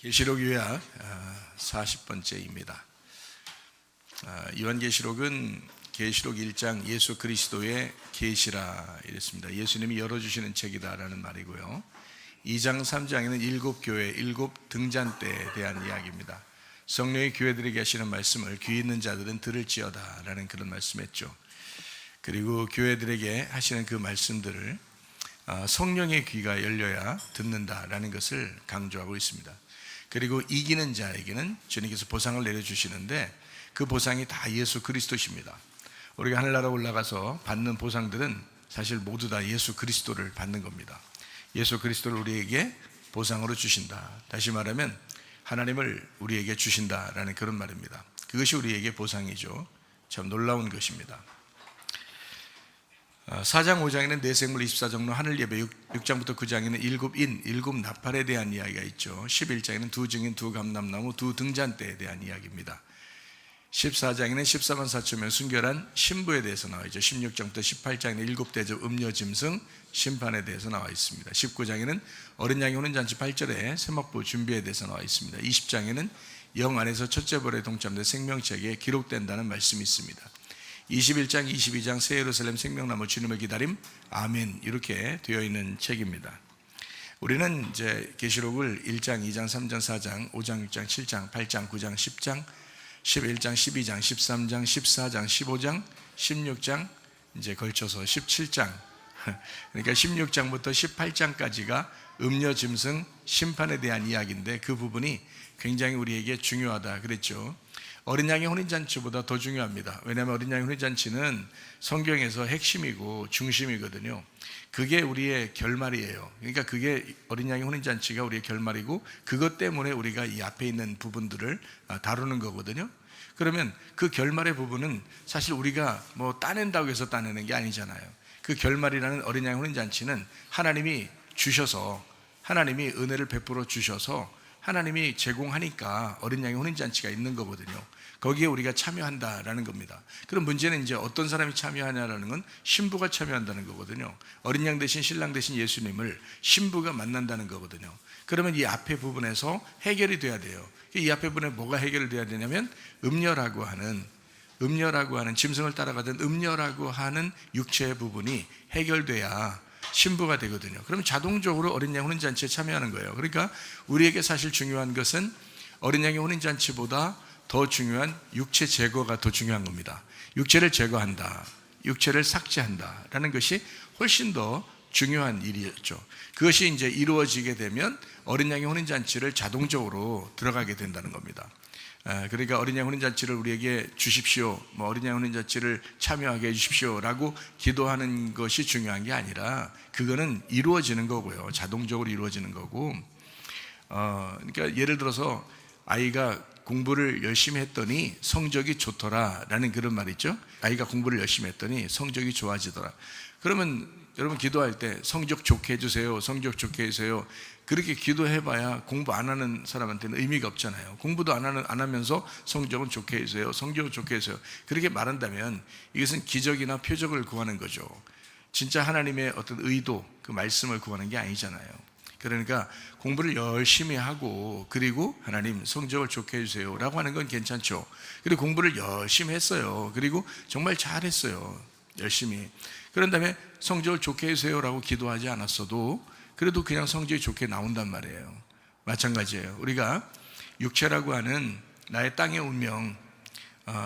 계시록 요약 40번째입니다. 요한계시록은 계시록 1장 예수 그리스도의 계시라 이랬습니다. 예수님이 열어주시는 책이다라는 말이고요. 2장 3장에는 일곱 교회, 일곱 등잔대에 대한 이야기입니다. 성령의 교회들에게 하시는 말씀을 귀 있는 자들은 들을지어다 라는 그런 말씀했죠. 그리고 교회들에게 하시는 그 말씀들을 성령의 귀가 열려야 듣는다라는 것을 강조하고 있습니다. 그리고 이기는 자에게는 주님께서 보상을 내려주시는데 그 보상이 다 예수 그리스도십니다. 우리가 하늘나라 올라가서 받는 보상들은 사실 모두 다 예수 그리스도를 받는 겁니다. 예수 그리스도를 우리에게 보상으로 주신다. 다시 말하면 하나님을 우리에게 주신다라는 그런 말입니다. 그것이 우리에게 보상이죠. 참 놀라운 것입니다. 4장 5장에는 내생물 24종로 하늘예배, 6장부터 9장에는 일곱 인, 일곱 나팔에 대한 이야기가 있죠. 11장에는 두 증인, 두 감람나무, 두 등잔대에 대한 이야기입니다. 14장에는 14만 4천명 순결한 신부에 대해서 나와 있죠. 16장부터 18장에는 일곱 대접 음료짐승 심판에 대해서 나와 있습니다. 19장에는 어린 양이 오는 잔치 8절에 세막부 준비에 대해서 나와 있습니다. 20장에는 영 안에서 첫째 벌에 동참된 생명책에 기록된다는 말씀이 있습니다. 21장, 22장 새 예루살렘 생명나무 주님의 기다림 아멘 이렇게 되어 있는 책입니다. 우리는 이제 계시록을 1장, 2장, 3장, 4장, 5장, 6장, 7장, 8장, 9장, 10장, 11장, 12장, 13장, 14장, 15장, 16장 이제 걸쳐서 17장 그러니까 16장부터 18장까지가 음녀 짐승 심판에 대한 이야기인데 그 부분이 굉장히 우리에게 중요하다 그랬죠. 어린 양의 혼인잔치보다 더 중요합니다. 왜냐하면 어린 양의 혼인잔치는 성경에서 핵심이고 중심이거든요. 그게 우리의 결말이에요. 그러니까 그게 어린 양의 혼인잔치가 우리의 결말이고 그것 때문에 우리가 이 앞에 있는 부분들을 다루는 거거든요. 그러면 그 결말의 부분은 사실 우리가 뭐 따낸다고 해서 따내는 게 아니잖아요. 그 결말이라는 어린 양의 혼인잔치는 하나님이 주셔서 하나님이 은혜를 베풀어 주셔서 하나님이 제공하니까 어린 양의 혼인잔치가 있는 거거든요. 거기에 우리가 참여한다라는 겁니다. 그럼 문제는 이제 어떤 사람이 참여하냐라는 건 신부가 참여한다는 거거든요. 어린 양 대신 신랑 대신 예수님을 신부가 만난다는 거거든요. 그러면 이 앞에 부분에서 해결이 돼야 돼요. 이 앞에 부분에 뭐가 해결돼야 되냐면 음녀라고 하는 짐승을 따라가던 음녀라고 하는 육체의 부분이 해결돼야 신부가 되거든요. 그러면 자동적으로 어린 양 혼인잔치에 참여하는 거예요. 그러니까 우리에게 사실 중요한 것은 어린 양의 혼인잔치보다 더 중요한 육체 제거가 더 중요한 겁니다. 육체를 제거한다, 육체를 삭제한다 라는 것이 훨씬 더 중요한 일이었죠. 그것이 이제 이루어지게 되면 어린 양의 혼인잔치를 자동적으로 들어가게 된다는 겁니다. 그러니까 어린 양 혼인잔치를 우리에게 주십시오, 어린 양 혼인잔치를 참여하게 해주십시오 라고 기도하는 것이 중요한 게 아니라 그거는 이루어지는 거고요. 자동적으로 이루어지는 거고 그러니까 예를 들어서 아이가 공부를 열심히 했더니 성적이 좋더라 라는 그런 말 있죠. 아이가 공부를 열심히 했더니 성적이 좋아지더라. 그러면 여러분 기도할 때 성적 좋게 해주세요, 성적 좋게 해주세요 그렇게 기도해봐야 공부 안 하는 사람한테는 의미가 없잖아요. 공부도 안 하면서 성적은 좋게 해주세요, 성적은 좋게 해주세요 그렇게 말한다면 이것은 기적이나 표적을 구하는 거죠. 진짜 하나님의 어떤 의도, 그 말씀을 구하는 게 아니잖아요. 그러니까 공부를 열심히 하고 그리고 하나님 성적을 좋게 해주세요 라고 하는 건 괜찮죠. 그리고 공부를 열심히 했어요. 그리고 정말 잘했어요, 열심히. 그런 다음에 성적을 좋게 해주세요 라고 기도하지 않았어도 그래도 그냥 성적이 좋게 나온단 말이에요. 마찬가지예요. 우리가 육체라고 하는 나의 땅의 운명,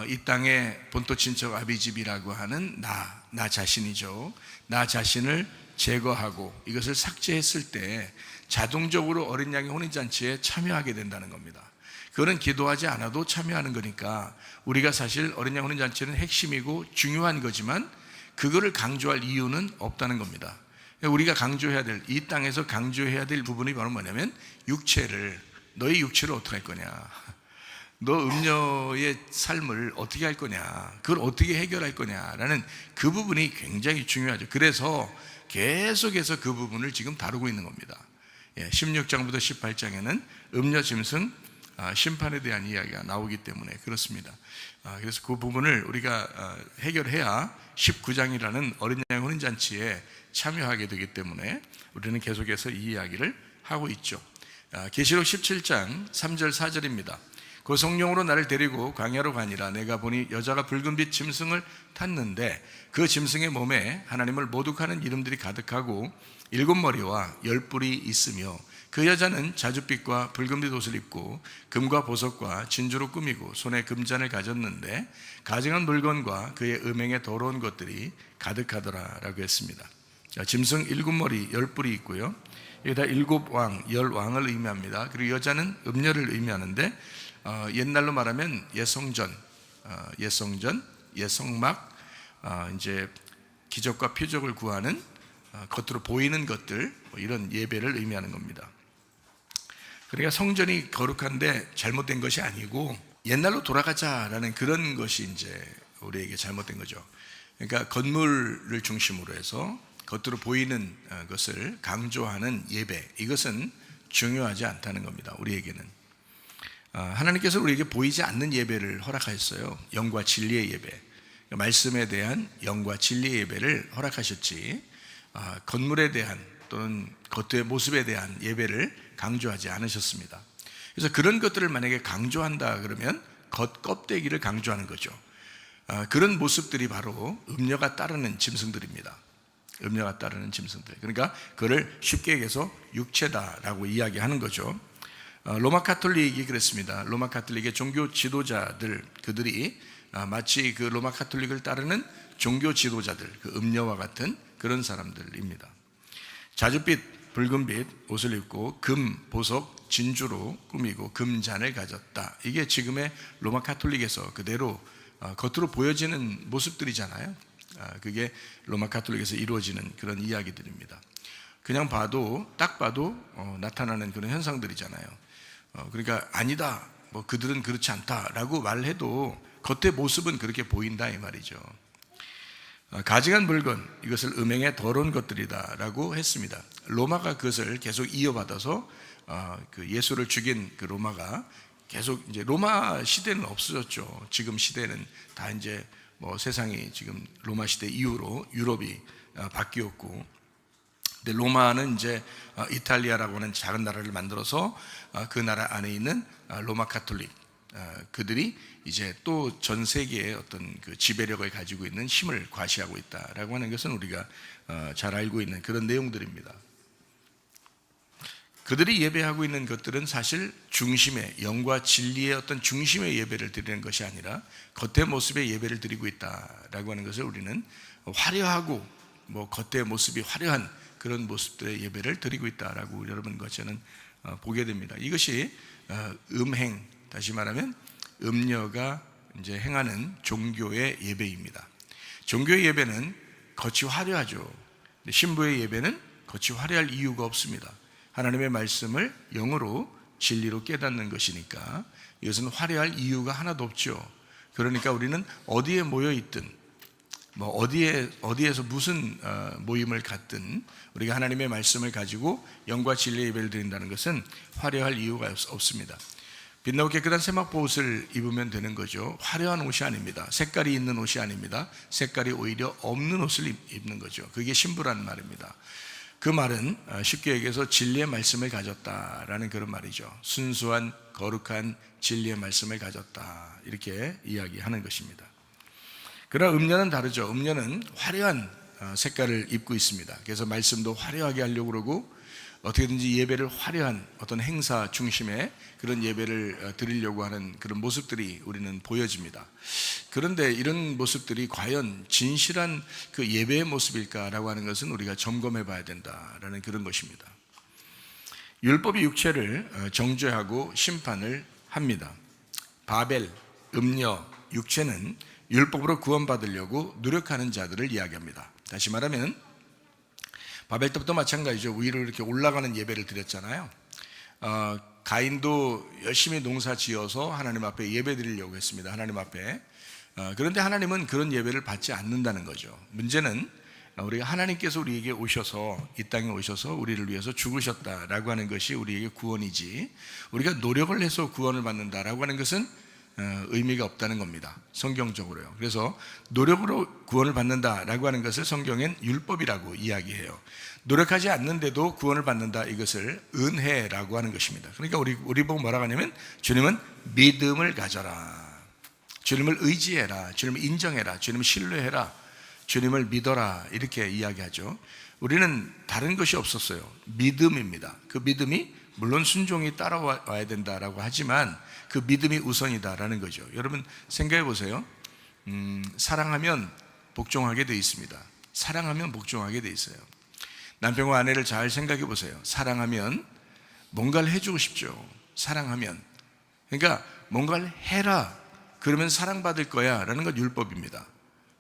이 땅의 본토 친척 아비집이라고 하는 나 자신이죠. 나 자신을 제거하고 이것을 삭제했을 때 자동적으로 어린 양의 혼인잔치에 참여하게 된다는 겁니다. 그거는 기도하지 않아도 참여하는 거니까 우리가 사실 어린 양 혼인잔치는 핵심이고 중요한 거지만 그거를 강조할 이유는 없다는 겁니다. 우리가 강조해야 될, 이 땅에서 강조해야 될 부분이 바로 뭐냐면 너의 육체를 어떻게 할 거냐, 너 음녀의 삶을 어떻게 할 거냐, 그걸 어떻게 해결할 거냐라는 그 부분이 굉장히 중요하죠. 그래서 계속해서 그 부분을 지금 다루고 있는 겁니다. 16장부터 18장에는 음녀 짐승 심판에 대한 이야기가 나오기 때문에 그렇습니다. 그래서 그 부분을 우리가 해결해야 19장이라는 어린 양 혼인잔치에 참여하게 되기 때문에 우리는 계속해서 이 이야기를 하고 있죠. 계시록 17장 3절 4절입니다. 그 성령으로 나를 데리고 광야로 가니라. 내가 보니 여자가 붉은빛 짐승을 탔는데 그 짐승의 몸에 하나님을 모독하는 이름들이 가득하고 7머리와 10뿔이 있으며 그 여자는 자줏빛과 붉은빛 옷을 입고 금과 보석과 진주로 꾸미고 손에 금잔을 가졌는데 가증한 물건과 그의 음행에 더러운 것들이 가득하더라 라고 했습니다. 짐승 7머리 10뿔이 있고요, 여기다 7왕 10왕을 의미합니다. 그리고 여자는 음녀를 의미하는데 옛날로 말하면 예성전, 예성막, 이제 기적과 표적을 구하는 겉으로 보이는 것들, 이런 예배를 의미하는 겁니다. 그러니까 성전이 거룩한데 잘못된 것이 아니고 옛날로 돌아가자라는 그런 것이 이제 우리에게 잘못된 거죠. 그러니까 건물을 중심으로 해서 겉으로 보이는 것을 강조하는 예배, 이것은 중요하지 않다는 겁니다. 우리에게는 하나님께서 우리에게 보이지 않는 예배를 허락하셨어요. 영과 진리의 예배, 말씀에 대한 영과 진리의 예배를 허락하셨지 건물에 대한 또는 겉의 모습에 대한 예배를 강조하지 않으셨습니다. 그래서 그런 것들을 만약에 강조한다 그러면 겉 껍데기를 강조하는 거죠. 그런 모습들이 바로 음녀가 따르는 짐승들입니다. 음녀가 따르는 짐승들. 그러니까 그를 쉽게 얘기해서 육체다라고 이야기하는 거죠. 로마 가톨릭이 그랬습니다. 로마 가톨릭의 종교 지도자들, 그들이 마치 그 로마 가톨릭을 따르는 종교 지도자들, 그 음녀와 같은 그런 사람들입니다. 자줏빛 붉은빛 옷을 입고 금, 보석, 진주로 꾸미고 금잔을 가졌다. 이게 지금의 로마 가톨릭에서 그대로 겉으로 보여지는 모습들이잖아요. 그게 로마 가톨릭에서 이루어지는 그런 이야기들입니다. 그냥 봐도, 딱 봐도 나타나는 그런 현상들이잖아요. 그러니까 아니다, 뭐 그들은 그렇지 않다라고 말해도 겉의 모습은 그렇게 보인다 이 말이죠. 가증한 물건, 이것을 음행에 더러운 것들이다 라고 했습니다. 로마가 그것을 계속 이어받아서 그 예수를 죽인 그 로마가 계속, 이제 로마 시대는 없어졌죠. 지금 시대는 다 이제 뭐 세상이 지금 로마 시대 이후로 유럽이 바뀌었고, 근데 로마는 이제 이탈리아라고 하는 작은 나라를 만들어서 그 나라 안에 있는 로마 가톨릭, 그들이 이제 또 전 세계의 어떤 그 지배력을 가지고 있는 힘을 과시하고 있다라고 하는 것은 우리가 잘 알고 있는 그런 내용들입니다. 그들이 예배하고 있는 것들은 사실 중심의, 영과 진리의 어떤 중심의 예배를 드리는 것이 아니라 겉의 모습의 예배를 드리고 있다라고 하는 것을 우리는 화려하고 뭐 겉의 모습이 화려한 그런 모습들의 예배를 드리고 있다라고 여러분 저는 보게 됩니다. 이것이 음행, 다시 말하면 음녀가 이제 행하는 종교의 예배입니다. 종교의 예배는 겉이 화려하죠. 신부의 예배는 겉이 화려할 이유가 없습니다. 하나님의 말씀을 영으로 진리로 깨닫는 것이니까 이것은 화려할 이유가 하나도 없죠. 그러니까 우리는 어디에 모여 있든, 뭐 어디에서 무슨 모임을 갖든 우리가 하나님의 말씀을 가지고 영과 진리의 예배를 드린다는 것은 화려할 이유가 없습니다. 빛나고 깨끗한 세마포 옷을 입으면 되는 거죠. 화려한 옷이 아닙니다. 색깔이 있는 옷이 아닙니다. 색깔이 오히려 없는 옷을 입는 거죠. 그게 신부라는 말입니다. 그 말은 쉽게 얘기해서 진리의 말씀을 가졌다라는 그런 말이죠. 순수한 거룩한 진리의 말씀을 가졌다, 이렇게 이야기하는 것입니다. 그러나 음녀는 다르죠. 음녀는 화려한 색깔을 입고 있습니다. 그래서 말씀도 화려하게 하려고 그러고 어떻게든지 예배를 화려한 어떤 행사 중심의 그런 예배를 드리려고 하는 그런 모습들이 우리는 보여집니다. 그런데 이런 모습들이 과연 진실한 그 예배의 모습일까라고 하는 것은 우리가 점검해 봐야 된다라는 그런 것입니다. 율법이 육체를 정죄하고 심판을 합니다. 바벨, 음녀, 육체는 율법으로 구원받으려고 노력하는 자들을 이야기합니다. 다시 말하면 바벨 때부터 마찬가지죠. 위로 이렇게 올라가는 예배를 드렸잖아요. 가인도 열심히 농사 지어서 하나님 앞에 예배 드리려고 했습니다. 하나님 앞에. 그런데 하나님은 그런 예배를 받지 않는다는 거죠. 문제는 우리가 하나님께서 우리에게 오셔서, 이 땅에 오셔서 우리를 위해서 죽으셨다라고 하는 것이 우리에게 구원이지, 우리가 노력을 해서 구원을 받는다라고 하는 것은 의미가 없다는 겁니다. 성경적으로요. 그래서 노력으로 구원을 받는다라고 하는 것을 성경엔 율법이라고 이야기해요. 노력하지 않는데도 구원을 받는다, 이것을 은혜라고 하는 것입니다. 그러니까 우리 보고 뭐라고 하냐면, 주님은 믿음을 가져라, 주님을 의지해라, 주님을 인정해라, 주님을 신뢰해라, 주님을 믿어라, 이렇게 이야기하죠. 우리는 다른 것이 없었어요. 믿음입니다. 그 믿음이 물론 순종이 따라와야 된다라고 하지만 그 믿음이 우선이다라는 거죠. 여러분 생각해 보세요. 사랑하면 복종하게 돼 있습니다. 사랑하면 복종하게 돼 있어요. 남편과 아내를 잘 생각해 보세요. 사랑하면 뭔가를 해주고 싶죠. 사랑하면, 그러니까 뭔가를 해라, 그러면 사랑받을 거야 라는 건 율법입니다.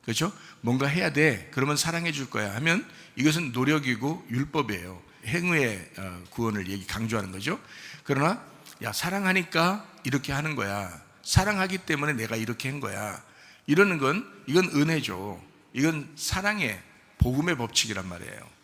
그렇죠? 뭔가 해야 돼, 그러면 사랑해 줄 거야 하면 이것은 노력이고 율법이에요. 행위의 구원을 강조하는 거죠. 그러나 야, 사랑하니까 이렇게 하는 거야, 사랑하기 때문에 내가 이렇게 한 거야, 이러는 건, 이건 은혜죠. 이건 사랑의 복음의 법칙이란 말이에요.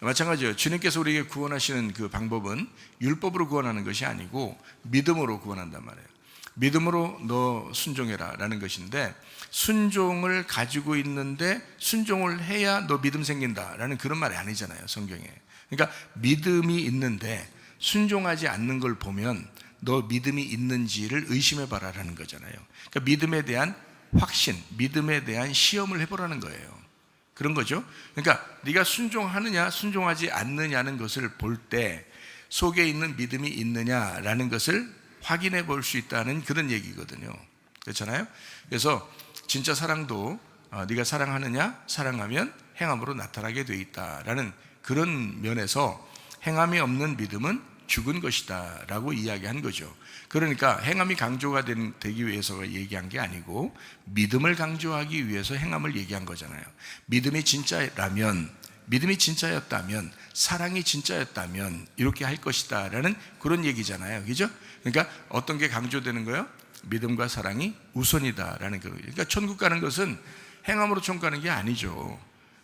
마찬가지예요. 주님께서 우리에게 구원하시는 그 방법은 율법으로 구원하는 것이 아니고 믿음으로 구원한단 말이에요. 믿음으로 너 순종해라 라는 것인데, 순종을 가지고 있는데 순종을 해야 너 믿음 생긴다 라는 그런 말이 아니잖아요, 성경에. 그러니까 믿음이 있는데 순종하지 않는 걸 보면 너 믿음이 있는지를 의심해 봐라 라는 거잖아요. 그러니까 믿음에 대한 확신, 믿음에 대한 시험을 해보라는 거예요. 그런 거죠. 그러니까 네가 순종하느냐 순종하지 않느냐는 것을 볼 때 속에 있는 믿음이 있느냐라는 것을 확인해 볼 수 있다는 그런 얘기거든요. 그렇잖아요. 그래서 진짜 사랑도 네가 사랑하느냐, 사랑하면 행함으로 나타나게 돼 있다라는 그런 면에서 행함이 없는 믿음은 죽은 것이다 라고 이야기한 거죠. 그러니까 행함이 강조가 되기 위해서 얘기한 게 아니고 믿음을 강조하기 위해서 행함을 얘기한 거잖아요. 믿음이 진짜라면, 믿음이 진짜였다면, 사랑이 진짜였다면 이렇게 할 것이다 라는 그런 얘기잖아요. 그죠? 그러니까 어떤 게 강조되는 거예요? 믿음과 사랑이 우선이다 라는 거예요. 그러니까 천국 가는 것은 행함으로 총 가는 게 아니죠.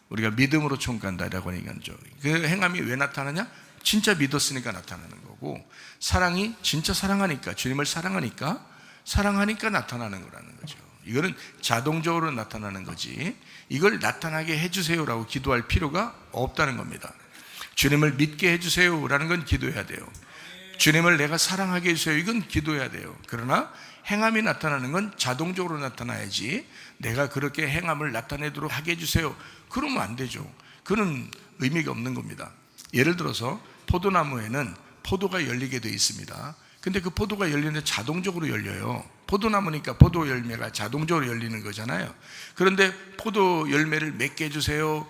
우리가 믿음으로 총 간다라고 하는 거죠. 그 행함이 왜 나타나냐? 진짜 믿었으니까 나타나는 거고, 사랑이 진짜 사랑하니까, 주님을 사랑하니까 나타나는 거라는 거죠. 이거는 자동적으로 나타나는 거지, 이걸 나타나게 해주세요라고 기도할 필요가 없다는 겁니다. 주님을 믿게 해주세요라는 건 기도해야 돼요. 주님을 내가 사랑하게 해주세요, 이건 기도해야 돼요. 그러나 행함이 나타나는 건 자동적으로 나타나야지, 내가 그렇게 행함을 나타내도록 하게 해주세요, 그러면 안 되죠. 그건 의미가 없는 겁니다. 예를 들어서 포도나무에는 포도가 열리게 되어 있습니다. 근데 그 포도가 열리는데 자동적으로 열려요. 포도나무니까 포도 열매가 자동적으로 열리는 거잖아요. 그런데 포도 열매를 맺게 해주세요,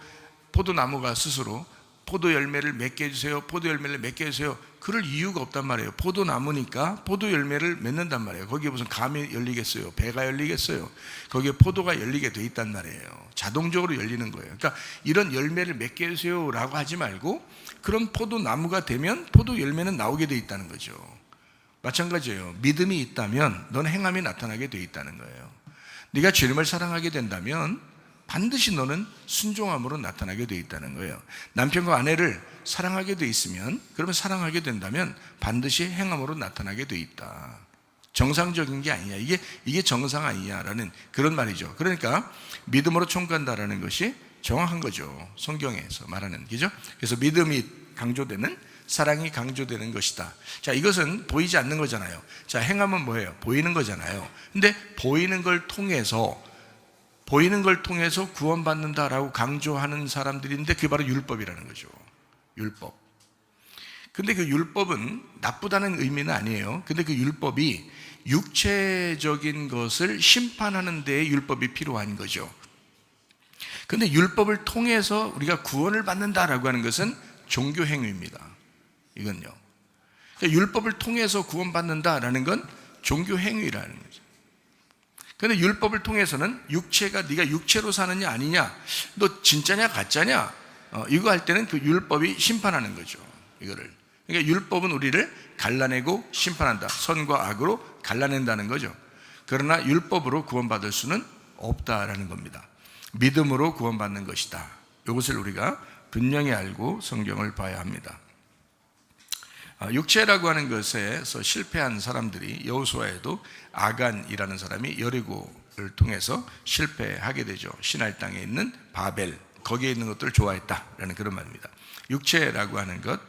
포도나무가 스스로 포도 열매를 맺게 해주세요, 포도 열매를 맺게 해주세요, 그럴 이유가 없단 말이에요. 포도나무니까 포도 열매를 맺는단 말이에요. 거기에 무슨 감이 열리겠어요? 배가 열리겠어요? 거기에 포도가 열리게 돼 있단 말이에요. 자동적으로 열리는 거예요. 그러니까 이런 열매를 맺게 해주세요 라고 하지 말고, 그런 포도나무가 되면 포도 열매는 나오게 돼 있다는 거죠. 마찬가지예요. 믿음이 있다면 넌 행함이 나타나게 돼 있다는 거예요. 네가 주님을 사랑하게 된다면 반드시 너는 순종함으로 나타나게 돼 있다는 거예요. 남편과 아내를 사랑하게 돼 있으면, 그러면 사랑하게 된다면 반드시 행함으로 나타나게 돼 있다. 정상적인 게 아니냐, 이게 정상 아니냐라는 그런 말이죠. 그러니까 믿음으로 총간다라는 것이 정확한 거죠, 성경에서 말하는, 그죠? 그래서 믿음이 강조되는, 사랑이 강조되는 것이다. 자, 이것은 보이지 않는 거잖아요. 자, 행함은 뭐예요? 보이는 거잖아요. 근데 보이는 걸 통해서 구원받는다라고 강조하는 사람들인데 그게 바로 율법이라는 거죠. 율법. 근데 그 율법은 나쁘다는 의미는 아니에요. 근데 그 율법이 육체적인 것을 심판하는 데에 율법이 필요한 거죠. 근데 율법을 통해서 우리가 구원을 받는다라고 하는 것은 종교 행위입니다. 이건요. 그러니까 율법을 통해서 구원받는다라는 건 종교 행위라는 거죠. 그런데 율법을 통해서는 네가 육체로 사느냐 아니냐, 너 진짜냐 가짜냐, 이거 할 때는 그 율법이 심판하는 거죠. 이거를. 그러니까 율법은 우리를 갈라내고 심판한다. 선과 악으로 갈라낸다는 거죠. 그러나 율법으로 구원받을 수는 없다라는 겁니다. 믿음으로 구원받는 것이다. 이것을 우리가 분명히 알고 성경을 봐야 합니다. 육체라고 하는 것에서 실패한 사람들이 여호수아에도 아간이라는 사람이 여리고를 통해서 실패하게 되죠. 시날 땅에 있는 바벨, 거기에 있는 것들을 좋아했다라는 그런 말입니다. 육체라고 하는 것,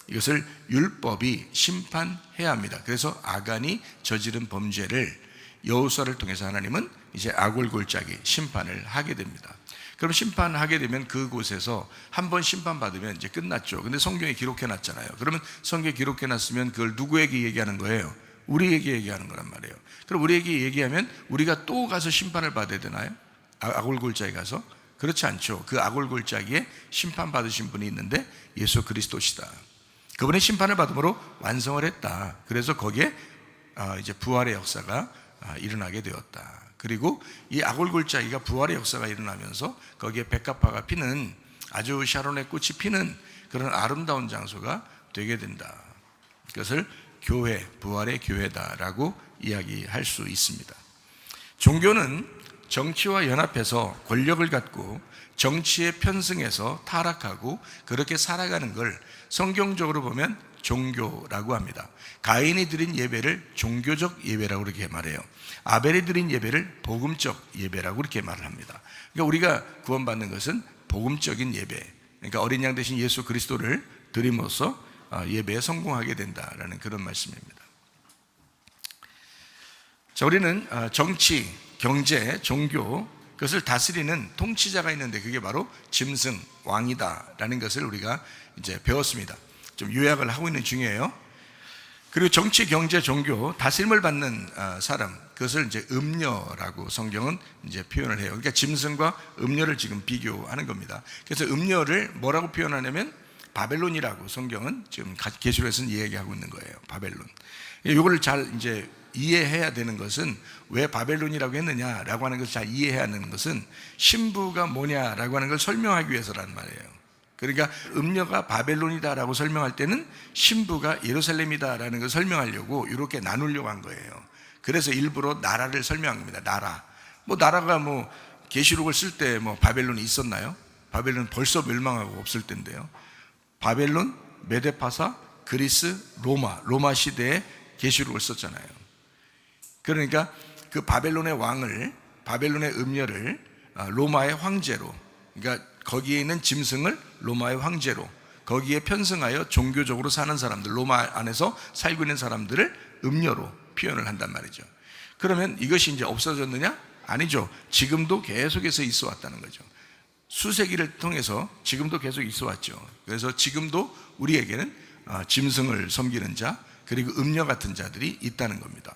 이것을 율법이 심판해야 합니다. 그래서 아간이 저지른 범죄를 여호수아를 통해서 하나님은 이제 아골골짜기 심판을 하게 됩니다. 그럼 심판하게 되면 그곳에서 한 번 심판받으면 이제 끝났죠. 근데 성경에 기록해 놨잖아요. 그러면 성경에 기록해 놨으면 그걸 누구에게 얘기하는 거예요? 우리에게 얘기하는 거란 말이에요. 그럼 우리에게 얘기하면 우리가 또 가서 심판을 받아야 되나요? 아골골짜기 가서? 그렇지 않죠. 그 아골골짜기에 심판받으신 분이 있는데 예수 그리스도시다. 그분의 심판을 받음으로 완성을 했다. 그래서 거기에 이제 부활의 역사가 일어나게 되었다. 그리고 이 아골골짜기가 부활의 역사가 일어나면서 거기에 백합화가 피는, 아주 샤론의 꽃이 피는 그런 아름다운 장소가 되게 된다. 그것을 교회, 부활의 교회다라고 이야기할 수 있습니다. 종교는 정치와 연합해서 권력을 갖고 정치에 편승해서 타락하고 그렇게 살아가는 걸 성경적으로 보면 종교라고 합니다. 가인이 드린 예배를 종교적 예배라고 그렇게 말해요. 아벨이 드린 예배를 복음적 예배라고 그렇게 말을 합니다. 그러니까 우리가 구원받는 것은 복음적인 예배, 그러니까 어린 양 대신 예수 그리스도를 드림으로써 예배에 성공하게 된다라는 그런 말씀입니다. 자, 우리는 정치, 경제, 종교, 그것을 다스리는 통치자가 있는데 그게 바로 짐승, 왕이다라는 것을 우리가 이제 배웠습니다. 좀 요약을 하고 있는 중이에요. 그리고 정치, 경제, 종교, 다스림을 받는 사람, 그것을 이제 음녀라고 성경은 이제 표현을 해요. 그러니까 짐승과 음녀를 지금 비교하는 겁니다. 그래서 음녀를 뭐라고 표현하냐면 바벨론이라고 성경은 지금 계시록에서는 이야기하고 있는 거예요. 바벨론. 이거를 잘 이제 이해해야 되는 것은 왜 바벨론이라고 했느냐라고 하는 것을 잘 이해해야 하는 것은 신부가 뭐냐라고 하는 걸 설명하기 위해서라는 말이에요. 그러니까 음녀가 바벨론이다라고 설명할 때는 신부가 예루살렘이다라는 걸 설명하려고 이렇게 나누려고 한 거예요. 그래서 일부러 나라를 설명한 겁니다. 나라. 나라가 계시록을 쓸 때 바벨론이 있었나요? 바벨론 벌써 멸망하고 없을 텐데요. 바벨론, 메데파사, 그리스, 로마 시대에 계시록을 썼잖아요. 그러니까 그 바벨론의 왕을, 바벨론의 음녀를 로마의 황제로, 그러니까 거기에 있는 짐승을 로마의 황제로, 거기에 편승하여 종교적으로 사는 사람들, 로마 안에서 살고 있는 사람들을 음녀로 표현을 한단 말이죠. 그러면 이것이 이제 없어졌느냐? 아니죠. 지금도 계속해서 있어 왔다는 거죠. 수세기를 통해서 지금도 계속 있어 왔죠. 그래서 지금도 우리에게는 짐승을 섬기는 자, 그리고 음녀 같은 자들이 있다는 겁니다.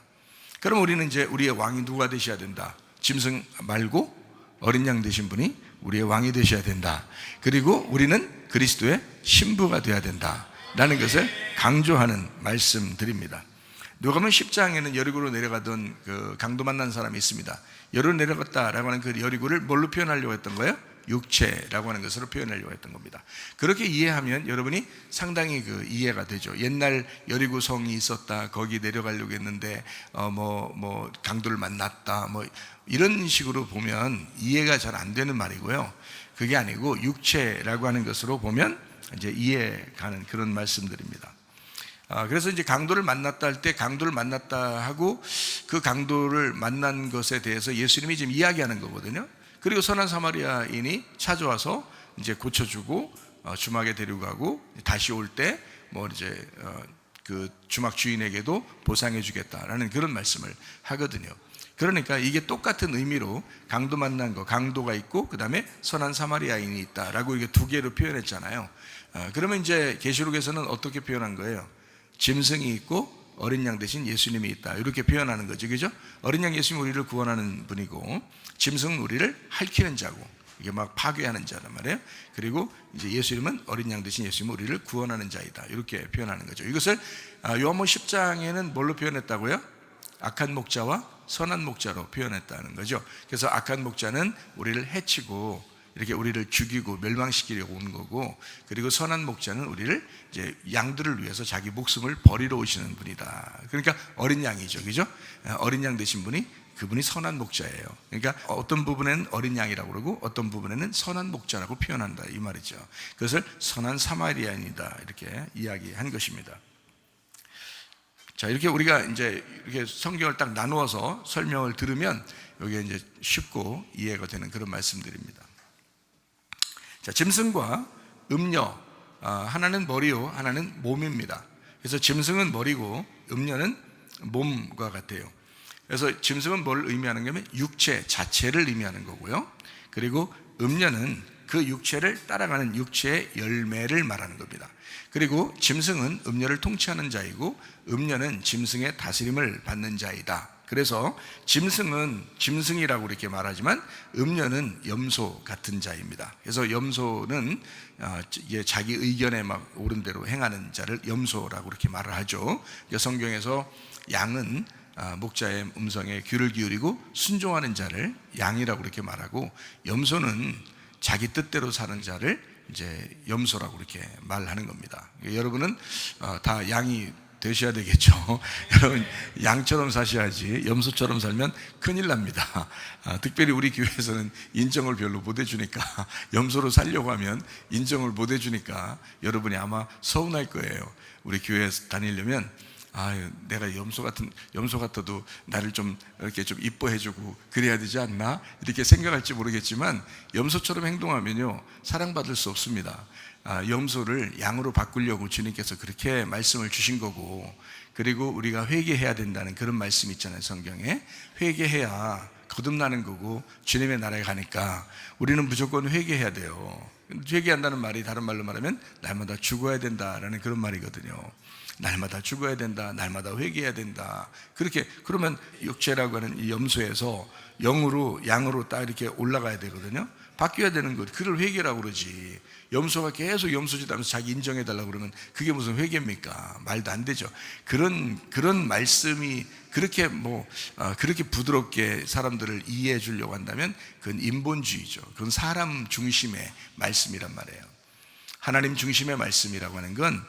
그럼 우리는 이제 우리의 왕이 누가 되셔야 된다? 짐승 말고 어린 양 되신 분이 우리의 왕이 되셔야 된다. 그리고 우리는 그리스도의 신부가 되어야 된다 라는 것을 강조하는 말씀드립니다. 누가복음 10장에는 여리고로 내려가던 그 강도 만난 사람이 있습니다. 여리고로 내려갔다라고 하는 그 여리고를 뭘로 표현하려고 했던 거예요? 육체라고 하는 것으로 표현하려고 했던 겁니다. 그렇게 이해하면 여러분이 상당히 그 이해가 되죠. 옛날 여리고 성이 있었다, 거기 내려가려고 했는데 강도를 만났다, 이런 식으로 보면 이해가 잘 안 되는 말이고요. 그게 아니고 육체라고 하는 것으로 보면 이제 이해가는 그런 말씀들입니다. 그래서 이제 강도를 만났다 할 때 강도를 만났다 하고 그 강도를 만난 것에 대해서 예수님이 지금 이야기하는 거거든요. 그리고 선한 사마리아인이 찾아와서 이제 고쳐주고 주막에 데리고 가고 다시 올 때 이제 그 주막 주인에게도 보상해주겠다라는 그런 말씀을 하거든요. 그러니까 이게 똑같은 의미로 강도 만난 거, 강도가 있고 그 다음에 선한 사마리아인이 있다라고 이게 두 개로 표현했잖아요. 그러면 이제 계시록에서는 어떻게 표현한 거예요? 짐승이 있고 어린 양 대신 예수님이 있다, 이렇게 표현하는 거죠. 그죠? 어린 양 예수님이 우리를 구원하는 분이고 짐승은 우리를 핥히는 자고, 이게 막 파괴하는 자란 말이에요. 그리고 이제 예수님은 어린 양 대신 예수님은 우리를 구원하는 자이다, 이렇게 표현하는 거죠. 이것을 요한복음 10장에는 뭘로 표현했다고요? 악한 목자와 선한 목자로 표현했다는 거죠. 그래서 악한 목자는 우리를 해치고 이렇게 우리를 죽이고 멸망시키려고 온 거고, 그리고 선한 목자는 우리를 이제 양들을 위해서 자기 목숨을 버리러 오시는 분이다. 그러니까 어린 양이죠, 그죠? 어린 양 되신 분이, 그분이 선한 목자예요. 그러니까 어떤 부분에는 어린 양이라고 그러고 어떤 부분에는 선한 목자라고 표현한다, 이 말이죠. 그것을 선한 사마리아인이다, 이렇게 이야기한 것입니다. 자, 이렇게 우리가 이제 이렇게 성경을 딱 나누어서 설명을 들으면 이게 이제 쉽고 이해가 되는 그런 말씀들입니다. 자, 짐승과 음녀, 하나는 머리요, 하나는 몸입니다. 그래서 짐승은 머리고 음녀는 몸과 같아요. 그래서 짐승은 뭘 의미하는 거냐면 육체 자체를 의미하는 거고요. 그리고 음녀는 그 육체를 따라가는 육체의 열매를 말하는 겁니다. 그리고 짐승은 음녀를 통치하는 자이고 음녀는 짐승의 다스림을 받는 자이다. 그래서 짐승은 짐승이라고 이렇게 말하지만 음녀는 염소 같은 자입니다. 그래서 염소는 자기 의견에 막 옳은 대로 행하는 자를 염소라고 이렇게 말을 하죠. 성경에서 양은 목자의 음성에 귀를 기울이고 순종하는 자를 양이라고 이렇게 말하고, 염소는 자기 뜻대로 사는 자를 이제 염소라고 이렇게 말하는 겁니다. 여러분은 다 양이 되셔야 되겠죠. 여러분 양처럼 사셔야지 염소처럼 살면 큰일 납니다. 특별히 우리 교회에서는 인정을 별로 못 해주니까, 염소로 살려고 하면 인정을 못 해주니까 여러분이 아마 서운할 거예요. 우리 교회에 다니려면 내가 염소 같아도 나를 좀 이렇게 좀 이뻐해주고 그래야 되지 않나 이렇게 생각할지 모르겠지만, 염소처럼 행동하면요 사랑받을 수 없습니다. 염소를 양으로 바꾸려고 주님께서 그렇게 말씀을 주신 거고, 그리고 우리가 회개해야 된다는 그런 말씀이 있잖아요. 성경에 회개해야 거듭나는 거고 주님의 나라에 가니까 우리는 무조건 회개해야 돼요. 회개한다는 말이 다른 말로 말하면 날마다 죽어야 된다라는 그런 말이거든요. 날마다 죽어야 된다, 날마다 회개해야 된다. 그렇게 그러면 육체라고 하는 이 염소에서 영으로 양으로 딱 이렇게 올라가야 되거든요. 바뀌어야 되는 것, 그걸 회개라고 그러지. 염소가 계속 염소짓 하면서 자기 인정해달라고 그러면 그게 무슨 회개입니까? 말도 안 되죠. 그런 말씀이 그렇게 그렇게 부드럽게 사람들을 이해해 주려고 한다면 그건 인본주의죠. 그건 사람 중심의 말씀이란 말이에요. 하나님 중심의 말씀이라고 하는 건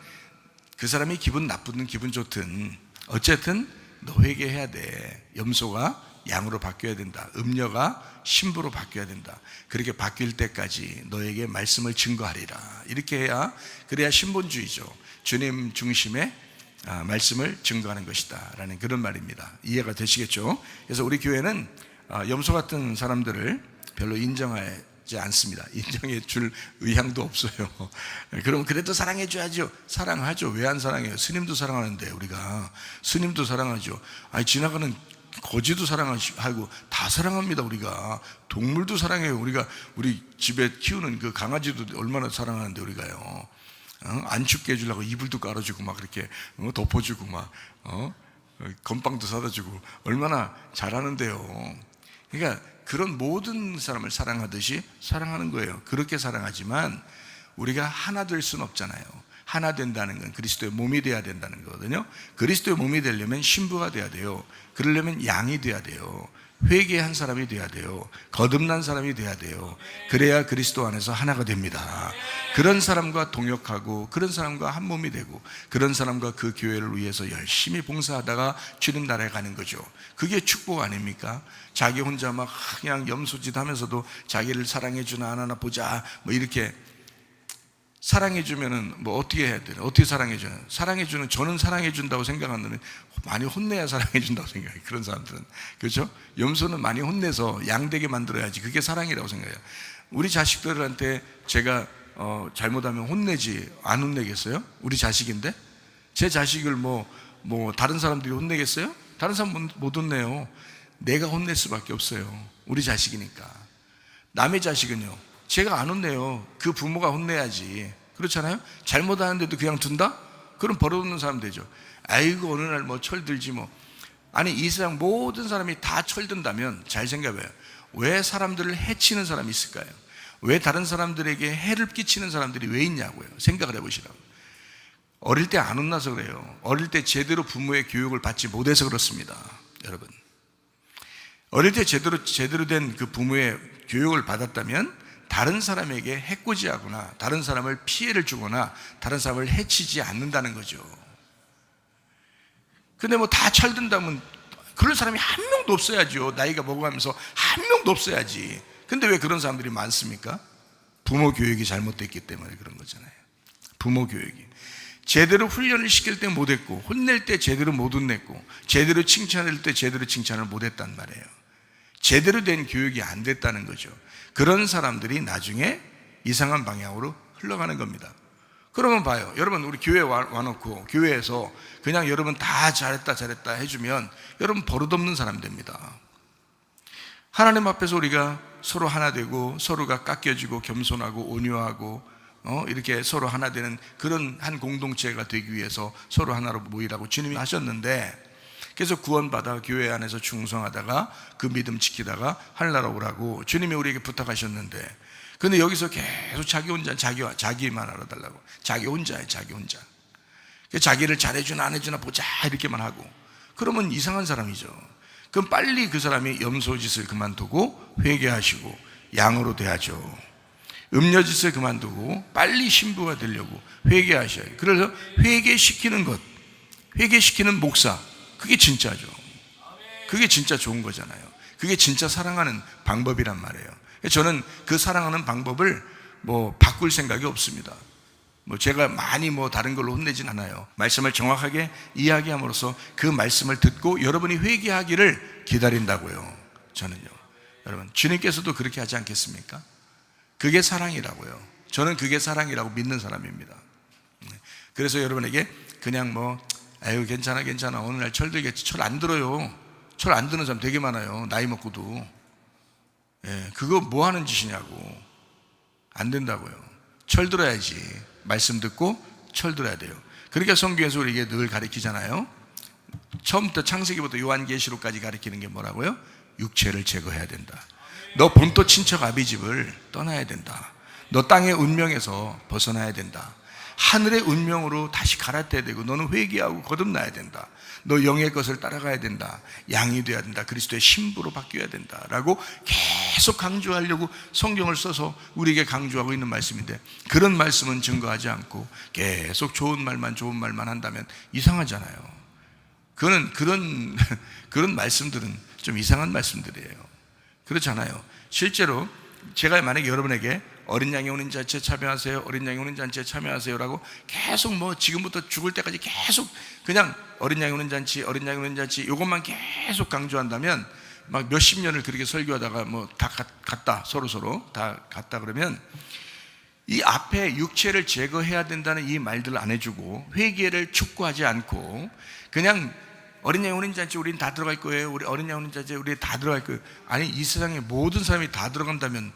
그 사람이 기분 나쁘든 기분 좋든 어쨌든 너 회개해야 돼. 염소가 양으로 바뀌어야 된다. 음녀가 신부로 바뀌어야 된다. 그렇게 바뀔 때까지 너에게 말씀을 증거하리라. 이렇게 해야, 그래야 신본주의죠. 주님 중심의 말씀을 증거하는 것이다 라는 그런 말입니다. 이해가 되시겠죠? 그래서 우리 교회는 염소 같은 사람들을 별로 인정하지 않습니다. 인정해 줄 의향도 없어요. 그럼 그래도 사랑해 줘야죠. 사랑하죠. 왜 안 사랑해요? 스님도 사랑하는데. 우리가 스님도 사랑하죠. 지나가는 거지도 사랑하고 다 사랑합니다. 우리가 동물도 사랑해요. 우리가 우리 집에 키우는 그 강아지도 얼마나 사랑하는데 우리가요. 안 춥게 해주려고 이불도 깔아주고 막 그렇게 덮어주고 막 건빵도 사다 주고 얼마나 잘하는데요. 그러니까 그런 모든 사람을 사랑하듯이 사랑하는 거예요. 그렇게 사랑하지만 우리가 하나 될 수는 없잖아요. 하나 된다는 건 그리스도의 몸이 돼야 된다는 거거든요. 그리스도의 몸이 되려면 신부가 돼야 돼요. 그러려면 양이 돼야 돼요. 회개한 사람이 돼야 돼요. 거듭난 사람이 돼야 돼요. 그래야 그리스도 안에서 하나가 됩니다. 그런 사람과 동역하고 그런 사람과 한 몸이 되고 그런 사람과 그 교회를 위해서 열심히 봉사하다가 주님 나라에 가는 거죠. 그게 축복 아닙니까? 자기 혼자 막 그냥 염소짓 하면서도 자기를 사랑해 주나 안 하나 보자 이렇게 사랑해주면은 어떻게 해야 되나? 어떻게 사랑해주나? 사랑해주는, 저는 사랑해준다고 생각하는데 많이 혼내야 사랑해준다고 생각해요. 그런 사람들은. 그렇죠? 염소는 많이 혼내서 양되게 만들어야지. 그게 사랑이라고 생각해요. 우리 자식들한테 제가 잘못하면 혼내지, 안 혼내겠어요? 우리 자식인데? 제 자식을 다른 사람들이 혼내겠어요? 다른 사람 못 혼내요. 내가 혼낼 수밖에 없어요. 우리 자식이니까. 남의 자식은요, 제가 안 혼내요. 그 부모가 혼내야지. 그렇잖아요? 잘못하는데도 그냥 둔다? 그럼 버릇없는 사람 되죠. 아이고 어느 날 철들지 아니 이 세상 모든 사람이 다 철든다면 잘 생각해봐요. 왜 사람들을 해치는 사람이 있을까요? 왜 다른 사람들에게 해를 끼치는 사람들이 왜 있냐고요. 생각을 해보시라고. 어릴 때 안 혼나서 그래요. 어릴 때 제대로 부모의 교육을 받지 못해서 그렇습니다. 여러분, 어릴 때 제대로 된 그 부모의 교육을 받았다면 다른 사람에게 해코지하거나 다른 사람을 피해를 주거나 다른 사람을 해치지 않는다는 거죠. 근데 다 철든다면 그럴 사람이 한 명도 없어야죠. 나이가 먹어가면서 한 명도 없어야지. 근데 왜 그런 사람들이 많습니까? 부모 교육이 잘못됐기 때문에 그런 거잖아요. 부모 교육이. 제대로 훈련을 시킬 때 못했고, 혼낼 때 제대로 못 혼냈고, 제대로 칭찬할 때 제대로 칭찬을 못했단 말이에요. 제대로 된 교육이 안 됐다는 거죠. 그런 사람들이 나중에 이상한 방향으로 흘러가는 겁니다. 그러면 봐요. 여러분, 우리 교회 와놓고 교회에서 그냥 여러분 다 잘했다 해주면 여러분 버릇없는 사람 됩니다. 하나님 앞에서 우리가 서로 하나 되고 서로가 깎여지고 겸손하고 온유하고 이렇게 서로 하나 되는 그런 한 공동체가 되기 위해서 서로 하나로 모이라고 주님이 하셨는데, 그래서 구원받아 교회 안에서 충성하다가 그 믿음 지키다가 하늘나라 오라고 주님이 우리에게 부탁하셨는데, 근데 여기서 계속 자기 혼자 자기만 알아달라고, 자기 혼자예요. 자기 혼자. 자기를 잘해주나 안 해주나 보자 이렇게만 하고, 그러면 이상한 사람이죠. 그럼 빨리 그 사람이 염소짓을 그만두고 회개하시고 양으로 돼야죠. 음녀짓을 그만두고 빨리 신부가 되려고 회개하셔요. 그래서 회개시키는 것, 회개시키는 목사, 그게 진짜죠. 그게 진짜 좋은 거잖아요. 그게 진짜 사랑하는 방법이란 말이에요. 저는 그 사랑하는 방법을 바꿀 생각이 없습니다. 제가 많이 다른 걸로 혼내진 않아요. 말씀을 정확하게 이야기함으로써 그 말씀을 듣고 여러분이 회개하기를 기다린다고요. 저는요. 여러분, 주님께서도 그렇게 하지 않겠습니까? 그게 사랑이라고요. 저는 그게 사랑이라고 믿는 사람입니다. 그래서 여러분에게 그냥 아유 괜찮아 오늘날 철들겠지. 철 안 들어요. 철 안 드는 사람 되게 많아요. 나이 먹고도. 그거 뭐 하는 짓이냐고. 안 된다고요. 철 들어야지. 말씀 듣고 철 들어야 돼요. 그러니까 성경에서 우리에게 늘 가르치잖아요. 처음부터 창세기부터 요한계시록까지 가르치는 게 뭐라고요? 육체를 제거해야 된다. 너 본토 친척 아비집을 떠나야 된다. 너 땅의 운명에서 벗어나야 된다. 하늘의 운명으로 다시 갈아타야 되고, 너는 회개하고 거듭나야 된다. 너 영의 것을 따라가야 된다. 양이 돼야 된다. 그리스도의 신부로 바뀌어야 된다 라고 계속 강조하려고 성경을 써서 우리에게 강조하고 있는 말씀인데, 그런 말씀은 증거하지 않고 계속 좋은 말만 한다면 이상하잖아요. 그런 말씀들은 좀 이상한 말씀들이에요. 그렇잖아요. 실제로 제가 만약에 여러분에게 어린 양이 오는 잔치에 참여하세요, 어린 양이 오는 잔치에 참여하세요 라고 계속 지금부터 죽을 때까지 계속 그냥 어린 양이 오는 잔치 이것만 계속 강조한다면 막 몇십 년을 그렇게 설교하다가 다 갔다, 서로 다 갔다 그러면, 이 앞에 육체를 제거해야 된다는 이 말들을 안 해주고 회개를 촉구하지 않고 그냥 어린 양이 오는 잔치 우리는 다 들어갈 거예요, 우리 어린 양이 오는 잔치 우리 다 들어갈 거예요. 아니, 이 세상에 모든 사람이 다 들어간다면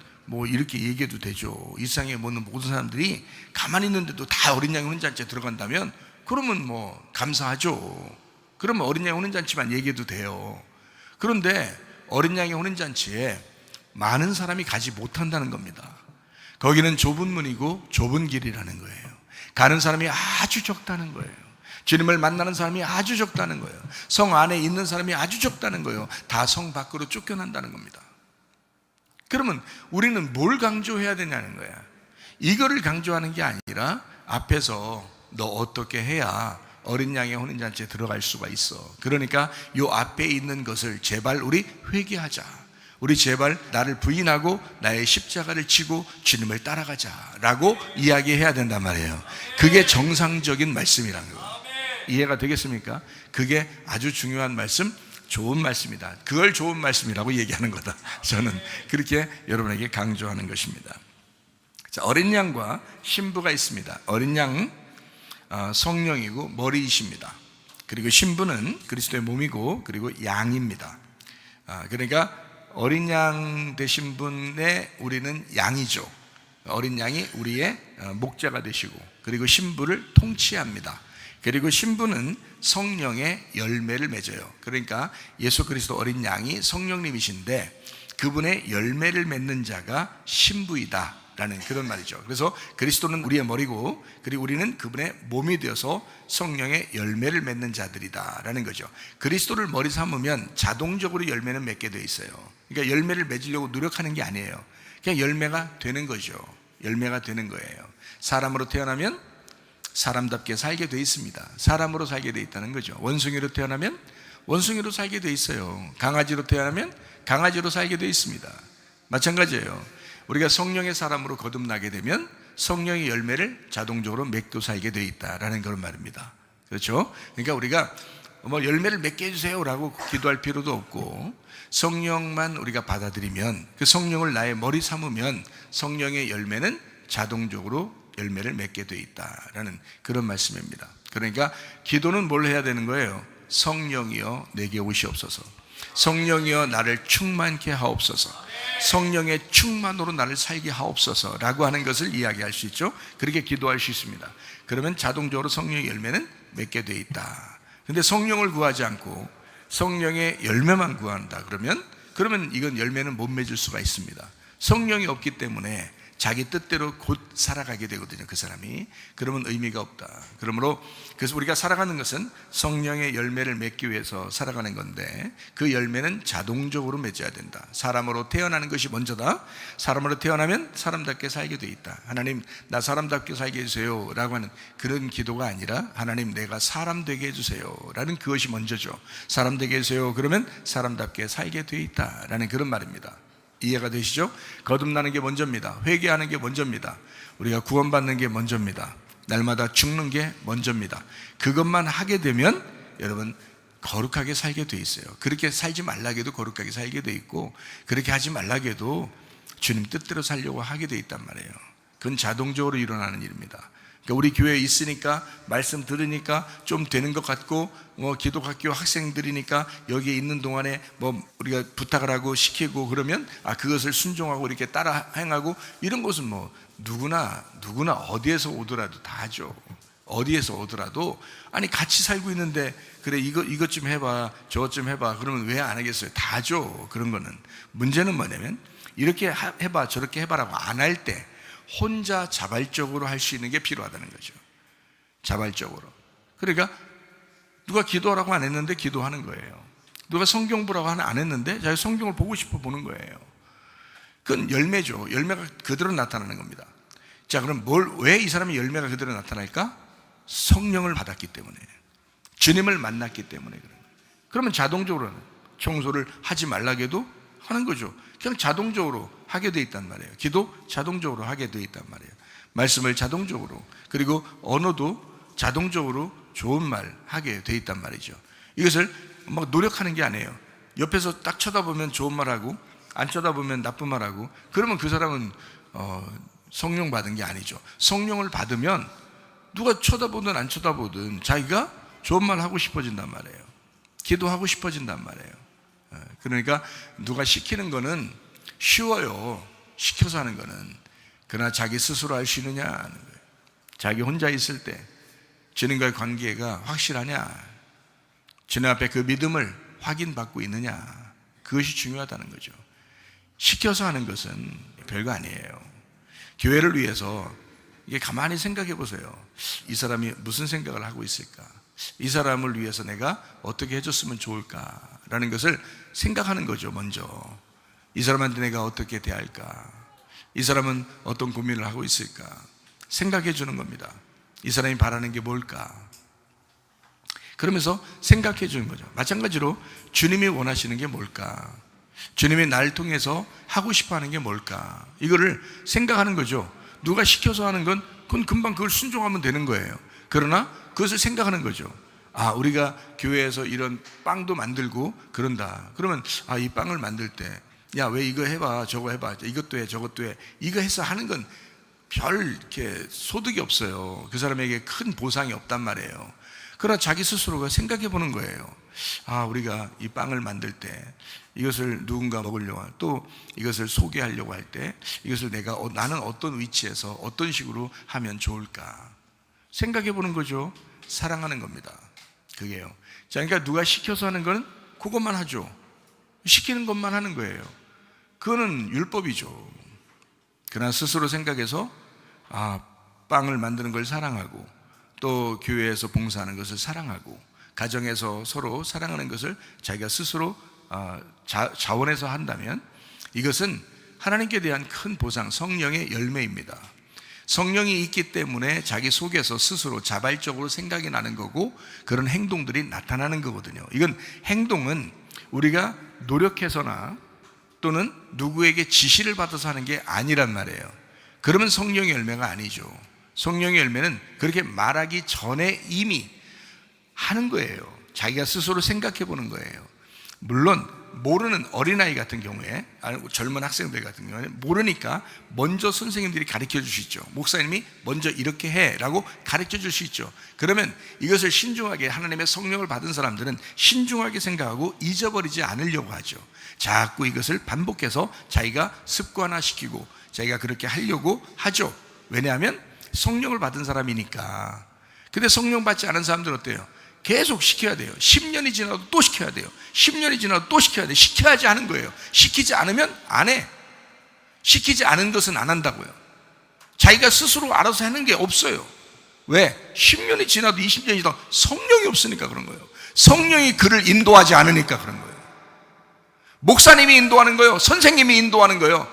이렇게 얘기해도 되죠. 이 세상에 모든 사람들이 가만히 있는데도 다 어린 양이 오는 잔치에 들어간다면 그러면 감사하죠. 그러면 어린 양이 오는 잔치만 얘기해도 돼요. 그런데 어린 양이 오는 잔치에 많은 사람이 가지 못한다는 겁니다. 거기는 좁은 문이고 좁은 길이라는 거예요. 가는 사람이 아주 적다는 거예요. 주님을 만나는 사람이 아주 적다는 거예요. 성 안에 있는 사람이 아주 적다는 거예요. 다 성 밖으로 쫓겨난다는 겁니다. 그러면 우리는 뭘 강조해야 되냐는 거야. 이거를 강조하는 게 아니라 앞에서 너 어떻게 해야 어린 양의 혼인잔치에 들어갈 수가 있어. 그러니까 요 앞에 있는 것을 제발 우리 회개하자. 우리 제발 나를 부인하고 나의 십자가를 지고 주님을 따라가자라고 이야기해야 된단 말이에요. 그게 정상적인 말씀이라는 거예요. 이해가 되겠습니까? 그게 아주 중요한 말씀, 좋은 말씀이다. 그걸 좋은 말씀이라고 얘기하는 거다. 저는 그렇게 여러분에게 강조하는 것입니다. 자, 어린 양과 신부가 있습니다. 어린 양 성령이고 머리이십니다. 그리고 신부는 그리스도의 몸이고 그리고 양입니다. 그러니까 어린 양 되신 분의 우리는 양이죠. 어린 양이 우리의 목자가 되시고, 그리고 신부를 통치합니다. 그리고 신부는 성령의 열매를 맺어요. 그러니까 예수 그리스도 어린 양이 성령님이신데 그분의 열매를 맺는 자가 신부이다 라는 그런 말이죠. 그래서 그리스도는 우리의 머리고, 그리고 우리는 그분의 몸이 되어서 성령의 열매를 맺는 자들이다 라는 거죠. 그리스도를 머리 삼으면 자동적으로 열매는 맺게 돼 있어요. 그러니까 열매를 맺으려고 노력하는 게 아니에요. 그냥 열매가 되는 거죠. 열매가 되는 거예요. 사람으로 태어나면 사람답게 살게 돼 있습니다. 사람으로 살게 돼 있다는 거죠. 원숭이로 태어나면 원숭이로 살게 돼 있어요. 강아지로 태어나면 강아지로 살게 돼 있습니다. 마찬가지예요. 우리가 성령의 사람으로 거듭나게 되면 성령의 열매를 자동적으로 맺고 살게 되어 있다라는 그런 말입니다. 그렇죠? 그러니까 우리가 뭐 열매를 맺게 해주세요라고 기도할 필요도 없고, 성령만 우리가 받아들이면, 그 성령을 나의 머리 삼으면 성령의 열매는 자동적으로 열매를 맺게 되어 있다라는 그런 말씀입니다. 그러니까 기도는 뭘 해야 되는 거예요? 성령이여 내게 오시옵소서, 성령이여 나를 충만케 하옵소서, 성령의 충만으로 나를 살게 하옵소서 라고 하는 것을 이야기할 수 있죠. 그렇게 기도할 수 있습니다. 그러면 자동적으로 성령의 열매는 맺게 되어 있다. 근데 성령을 구하지 않고 성령의 열매만 구한다 그러면 이건 열매는 못 맺을 수가 있습니다. 성령이 없기 때문에 자기 뜻대로 곧 살아가게 되거든요, 그 사람이. 그러면 의미가 없다. 그러므로 그래서 우리가 살아가는 것은 성령의 열매를 맺기 위해서 살아가는 건데, 그 열매는 자동적으로 맺어야 된다. 사람으로 태어나는 것이 먼저다. 사람으로 태어나면 사람답게 살게 돼 있다. 하나님 나 사람답게 살게 해주세요 라고 하는 그런 기도가 아니라, 하나님 내가 사람 되게 해주세요 라는 그것이 먼저죠. 사람 되게 해주세요 그러면 사람답게 살게 돼 있다 라는 그런 말입니다. 이해가 되시죠? 거듭나는 게 먼저입니다. 회개하는 게 먼저입니다. 우리가 구원받는 게 먼저입니다. 날마다 죽는 게 먼저입니다. 그것만 하게 되면 여러분 거룩하게 살게 돼 있어요. 그렇게 살지 말라고 해도 거룩하게 살게 돼 있고, 그렇게 하지 말라고 해도 주님 뜻대로 살려고 하게 돼 있단 말이에요. 그건 자동적으로 일어나는 일입니다. 그러니까 우리 교회에 있으니까, 말씀 들으니까 좀 되는 것 같고, 기독학교 학생들이니까 여기에 있는 동안에 우리가 부탁을 하고 시키고 그러면 그것을 순종하고 이렇게 따라 행하고, 이런 것은 누구나 어디에서 오더라도 다 하죠. 어디에서 오더라도, 아니 같이 살고 있는데 그래 이것 좀 해봐 저것 좀 해봐 그러면 왜 안 하겠어요? 다 하죠. 그런 거는. 문제는 뭐냐면 이렇게 해봐 저렇게 해봐라고 안 할 때 혼자 자발적으로 할 수 있는 게 필요하다는 거죠. 자발적으로. 그러니까 누가 기도하라고 안 했는데 기도하는 거예요. 누가 성경 보라고 안 했는데 자기 성경을 보고 싶어 보는 거예요. 그건 열매죠. 열매가 그대로 나타나는 겁니다. 자, 그럼 왜 이 사람이 열매가 그대로 나타날까? 성령을 받았기 때문에, 주님을 만났기 때문에 그런 거예요. 그러면 자동적으로는 청소를 하지 말라고 해도 하는 거죠. 그냥 자동적으로 하게 돼 있단 말이에요. 기도 자동적으로 하게 돼 있단 말이에요. 말씀을 자동적으로, 그리고 언어도 자동적으로 좋은 말 하게 돼 있단 말이죠. 이것을 막 노력하는 게 아니에요. 옆에서 딱 쳐다보면 좋은 말하고 안 쳐다보면 나쁜 말하고, 그러면 그 사람은 성령 받은 게 아니죠. 성령을 받으면 누가 쳐다보든 안 쳐다보든 자기가 좋은 말 하고 싶어진단 말이에요. 기도하고 싶어진단 말이에요. 그러니까 누가 시키는 거는 쉬워요. 시켜서 하는 거는. 그러나 자기 스스로 할 수 있느냐 하는 거예요. 자기 혼자 있을 때 주님과의 관계가 확실하냐, 주님 앞에 그 믿음을 확인받고 있느냐, 그것이 중요하다는 거죠. 시켜서 하는 것은 별거 아니에요. 교회를 위해서 이게 가만히 생각해 보세요. 이 사람이 무슨 생각을 하고 있을까? 이 사람을 위해서 내가 어떻게 해줬으면 좋을까라는 것을 생각하는 거죠. 먼저 이 사람한테 내가 어떻게 대할까? 이 사람은 어떤 고민을 하고 있을까? 생각해 주는 겁니다. 이 사람이 바라는 게 뭘까? 그러면서 생각해 주는 거죠. 마찬가지로 주님이 원하시는 게 뭘까? 주님이 나를 통해서 하고 싶어 하는 게 뭘까? 이거를 생각하는 거죠. 누가 시켜서 하는 건 그건 금방 그걸 순종하면 되는 거예요. 그러나 그것을 생각하는 거죠. 우리가 교회에서 이런 빵도 만들고 그런다. 그러면 이 빵을 만들 때 야, 왜 이거 해봐 저거 해봐 이것도 해 저것도 해, 이거 해서 하는 건 별 이렇게 소득이 없어요. 그 사람에게 큰 보상이 없단 말이에요. 그러나 자기 스스로가 생각해 보는 거예요. 우리가 이 빵을 만들 때 이것을 누군가 먹으려고, 또 이것을 소개하려고 할 때 이것을 나는 어떤 위치에서 어떤 식으로 하면 좋을까 생각해 보는 거죠. 사랑하는 겁니다. 그게요. 자, 그러니까 누가 시켜서 하는 건 그것만 하죠. 시키는 것만 하는 거예요. 그거는 율법이죠. 그러나 스스로 생각해서 빵을 만드는 걸 사랑하고, 또 교회에서 봉사하는 것을 사랑하고, 가정에서 서로 사랑하는 것을 자기가 스스로 자원해서 한다면 이것은 하나님께 대한 큰 보상, 성령의 열매입니다. 성령이 있기 때문에 자기 속에서 스스로 자발적으로 생각이 나는 거고, 그런 행동들이 나타나는 거거든요. 이건 행동은 우리가 노력해서나 또는 누구에게 지시를 받아서 하는 게 아니란 말이에요. 그러면 성령의 열매가 아니죠. 성령의 열매는 그렇게 말하기 전에 이미 하는 거예요. 자기가 스스로 생각해 보는 거예요. 물론 모르는 어린아이 같은 경우에, 젊은 학생들 같은 경우에 모르니까 먼저 선생님들이 가르쳐 주시죠. 목사님이 먼저 이렇게 해 라고 가르쳐 줄 수 있죠. 그러면 이것을 신중하게, 하나님의 성령을 받은 사람들은 신중하게 생각하고 잊어버리지 않으려고 하죠. 자꾸 이것을 반복해서 자기가 습관화시키고 자기가 그렇게 하려고 하죠. 왜냐하면 성령을 받은 사람이니까. 근데 성령 받지 않은 사람들은 어때요? 계속 시켜야 돼요. 10년이 지나도 또 시켜야 돼요. 10년이 지나도 또 시켜야 돼요. 시켜야지 하는 거예요. 시키지 않으면 안 해. 시키지 않은 것은 안 한다고요. 자기가 스스로 알아서 하는 게 없어요. 왜? 10년이 지나도 20년이 지나도 성령이 없으니까 그런 거예요. 성령이 그를 인도하지 않으니까 그런 거예요. 목사님이 인도하는 거예요. 선생님이 인도하는 거예요.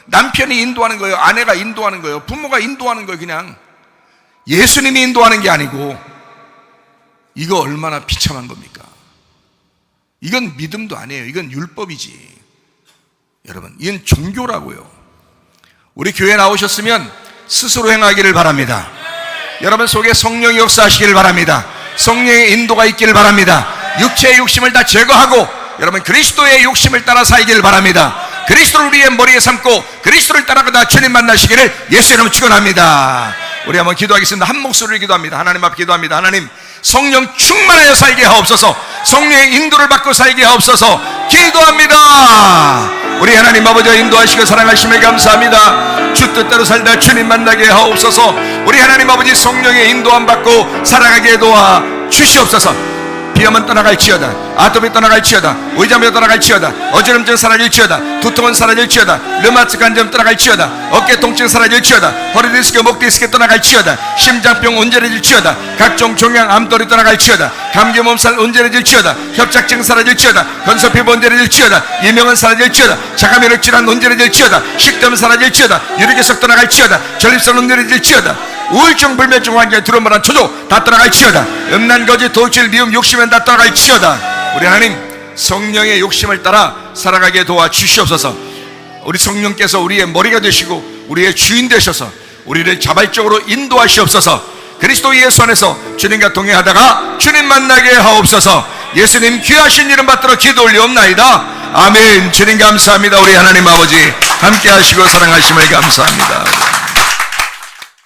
남편이 인도하는 거예요. 아내가 인도하는 거예요. 부모가 인도하는 거예요. 그냥 예수님이 인도하는 게 아니고. 이거 얼마나 비참한 겁니까? 이건 믿음도 아니에요. 이건 율법이지. 여러분, 이건 종교라고요. 우리 교회 나오셨으면 스스로 행하기를 바랍니다. 여러분 속에 성령이 역사하시기를 바랍니다. 성령의 인도가 있기를 바랍니다. 육체의 욕심을 다 제거하고 여러분 그리스도의 욕심을 따라 살기를 바랍니다. 그리스도를 우리의 머리에 삼고 그리스도를 따라가다 주님 만나시기를 예수의 이름으로 축원합니다. 우리 한번 기도하겠습니다. 한 목소리로 기도합니다. 하나님 앞에 기도합니다. 하나님, 성령 충만하여 살게 하옵소서. 성령의 인도를 받고 살게 하옵소서. 기도합니다. 우리 하나님 아버지와 인도하시고 사랑하심에 감사합니다. 주 뜻대로 살다 주님 만나게 하옵소서. 우리 하나님 아버지 성령의 인도함 받고 살아가게 도와 주시옵소서. 비염은 떠나갈지어다. 아토피 떠나갈지어다. 의자며 떠나갈지어다. 어지럼증 사라질지어다. 두통은 사라질지어다. 르마티스 관절 떠나갈지어다. 어깨 통증 사라질지어다. 허리 디스크, 목 디스크 떠나갈지어다. 심장병 온전해질지어다. 각종 종양 암돌이 떠나갈지어다. 감기 몸살 온전해질지어다. 협착증 사라질지어다. 건설피부 온전해질지어다. 이명은 사라질지어다. 자가면역 질환 온전해질지어다. 식도염 사라질지어다. 유리개석 떠나갈지어다. 전립선 온전해질지어다. 우울증, 불면증, 환경, 두려움한 초조 다 떠나갈지어다. 음란, 거짓, 도둑질, 미움, 욕심은 다 떠나갈지어다. 우리 하나님 성령의 욕심을 따라 살아가게 도와주시옵소서. 우리 성령께서 우리의 머리가 되시고 우리의 주인 되셔서 우리를 자발적으로 인도하시옵소서. 그리스도 예수 안에서 주님과 동행하다가 주님 만나게 하옵소서. 예수님 귀하신 이름 받들어 기도 올리옵나이다. 아멘. 주님 감사합니다. 우리 하나님 아버지 함께 하시고 사랑하심을 감사합니다.